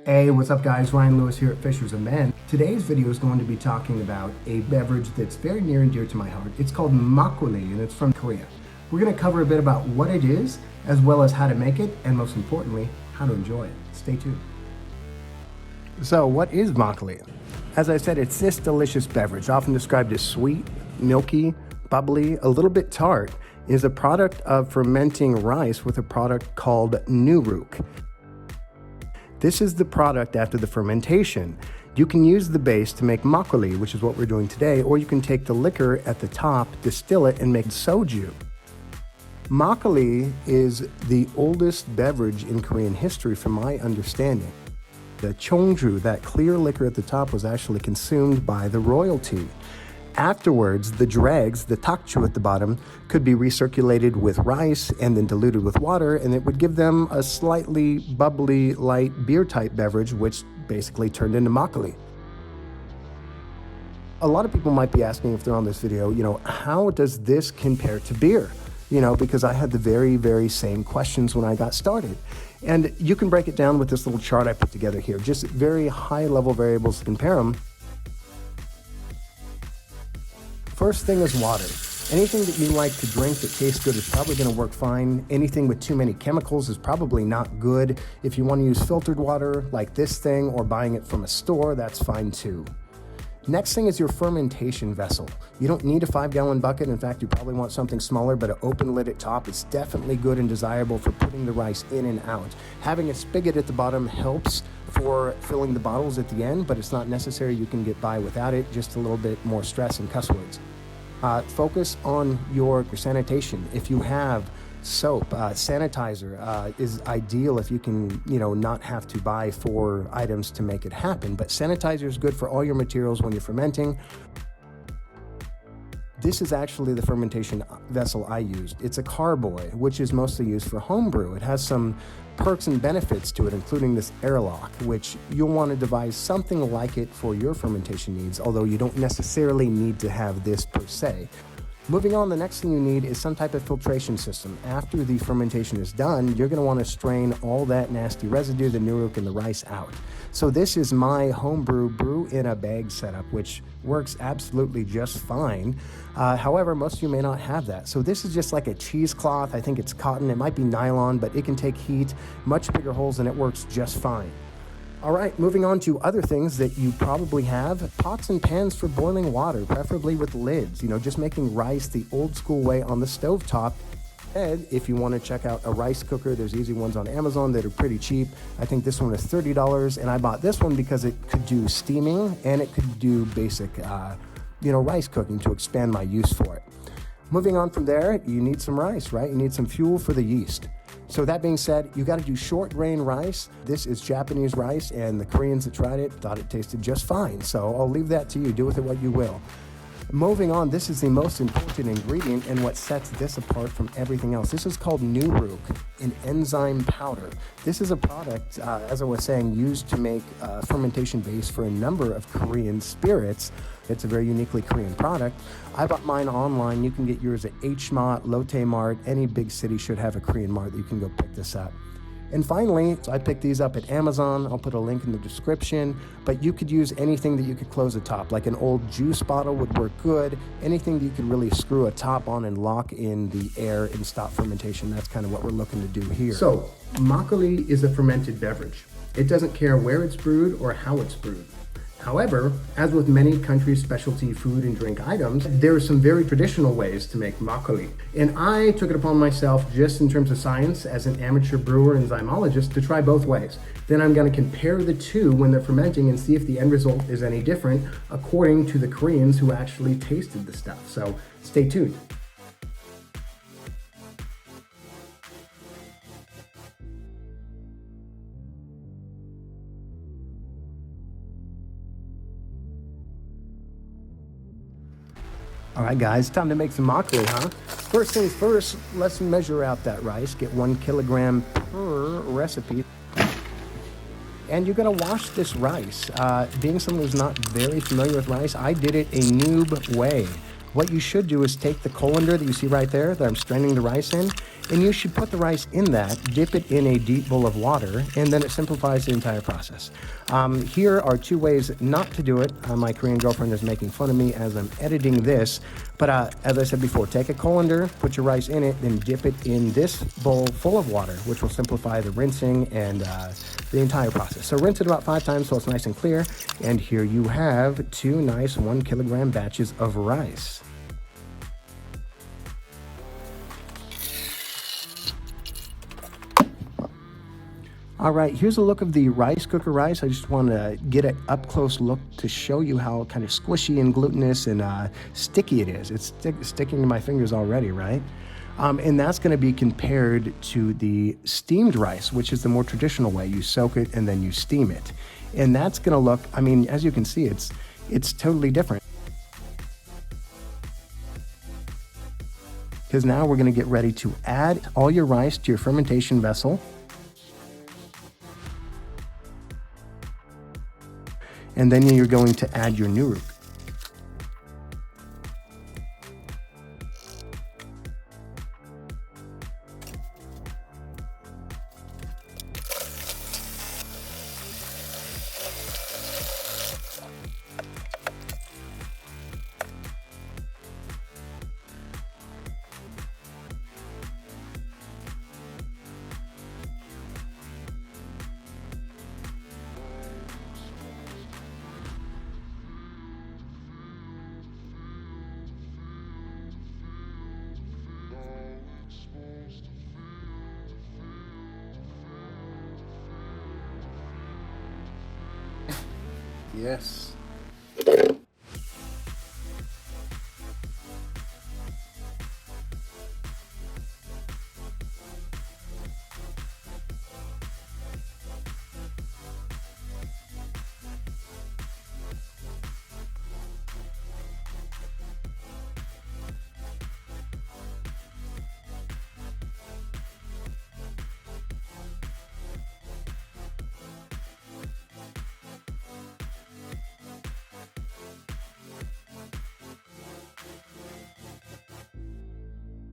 Hey, what's up guys? Ryan Lewis here at Fishers of Men. Today's video is going to be talking about a beverage that's very near and dear to my heart. It's called Makgeolli and it's from Korea. We're going to cover a bit about what it is, as well as how to make it, and most importantly, how to enjoy it. Stay tuned. So what is Makgeolli? As I said, it's this delicious beverage, often described as sweet, milky, bubbly, a little bit tart. It is a product of fermenting rice with a product called Nuruk. This is the product after the fermentation. You can use the base to make makgeolli, which is what we're doing today, or you can take the liquor at the top, distill it, and make soju. Makgeolli is the oldest beverage in Korean history from my understanding. The cheongju, that clear liquor at the top, was actually consumed by the royalty. Afterwards, the dregs, the takju at the bottom, could be recirculated with rice and then diluted with water, and it would give them a slightly bubbly, light beer-type beverage, which basically turned into makgeolli. A lot of people might be asking, if they're on this video, how does this compare to beer? Because I had the very same questions when I got started. And you can break it down with this little chart I put together here, just very high-level variables to compare them. First thing is water. Anything that you like to drink that tastes good is probably going to work fine. Anything with too many chemicals is probably not good. If you want to use filtered water like this thing or buying it from a store, that's fine too. Next thing is your fermentation vessel. You don't need a 5-gallon bucket. In fact, you probably want something smaller, but an open lid at top is definitely good and desirable for putting the rice in and out. Having a spigot at the bottom helps for filling the bottles at the end, but it's not necessary. You can get by without it, just a little bit more stress and cuss words. Focus on your sanitation. If you have soap, sanitizer is ideal if you can, not have to buy 4 items to make it happen. But sanitizer is good for all your materials when you're fermenting. This is actually the fermentation vessel I used. It's a carboy, which is mostly used for homebrew. It has some perks and benefits to it, including this airlock, which you'll want to devise something like it for your fermentation needs, although you don't necessarily need to have this per se. Moving on, the next thing you need is some type of filtration system. After the fermentation is done, you're going to want to strain all that nasty residue, the nuruk and the rice out. So this is my homebrew brew in a bag setup, which works absolutely just fine. However, most of you may not have that. So this is just like a cheesecloth. I think it's cotton. It might be nylon, but it can take heat, much bigger holes, and it works just fine. All right, moving on to other things that you probably have. Pots and pans for boiling water, preferably with lids. Just making rice the old school way on the stovetop. And if you want to check out a rice cooker, there's easy ones on Amazon that are pretty cheap. I think this one is $30, and I bought this one because it could do steaming and it could do basic, rice cooking to expand my use for it. Moving on from there, you need some rice, right? You need some fuel for the yeast. So that being said, you got to do short grain rice. This is Japanese rice, and the Koreans that tried it thought it tasted just fine. So I'll leave that to you. Do with it what you will. Moving on, this is the most important ingredient and what sets this apart from everything else. This is called Nuruk, an enzyme powder. This is a product, as I was saying, used to make fermentation base for a number of Korean spirits. It's a very uniquely Korean product. I bought mine online. You can get yours at H Mart, Lotte Mart. Any big city should have a Korean mart that you can go pick this up. And finally, I picked these up at Amazon. I'll put a link in the description, but you could use anything that you could close a top, like an old juice bottle would work good. Anything that you could really screw a top on and lock in the air and stop fermentation. That's kind of what we're looking to do here. So, makgeolli is a fermented beverage. It doesn't care where it's brewed or how it's brewed. However, as with many countries' specialty food and drink items, there are some very traditional ways to make makgeolli. And I took it upon myself, just in terms of science, as an amateur brewer and zymologist, to try both ways. Then I'm going to compare the two when they're fermenting and see if the end result is any different according to the Koreans who actually tasted the stuff. So stay tuned. All right, guys, time to make some makgeolli, huh? First things first, let's measure out that rice. Get 1 kilogram per recipe. And you're gonna wash this rice. Being someone who's not very familiar with rice, I did it a noob way. What you should do is take the colander that you see right there that I'm straining the rice in, and you should put the rice in that, dip it in a deep bowl of water, and then it simplifies the entire process. Here are two ways not to do it. My Korean girlfriend is making fun of me as I'm editing this, but as I said before, take a colander, put your rice in it, then dip it in this bowl full of water, which will simplify the rinsing and the entire process. So rinse it about 5 times so it's nice and clear, and here you have 2 nice 1 kilogram batches of rice. All right, here's a look of the rice cooker rice. I just want to get an up-close look to show you how kind of squishy and glutinous and sticky it is. It's sticking to my fingers already, right? And that's going to be compared to the steamed rice, which is the more traditional way. You soak it and then you steam it. And that's going to look, I mean, as you can see, it's totally different. Because now we're going to get ready to add all your rice to your fermentation vessel. And then you're going to add your Nuruk. Yes.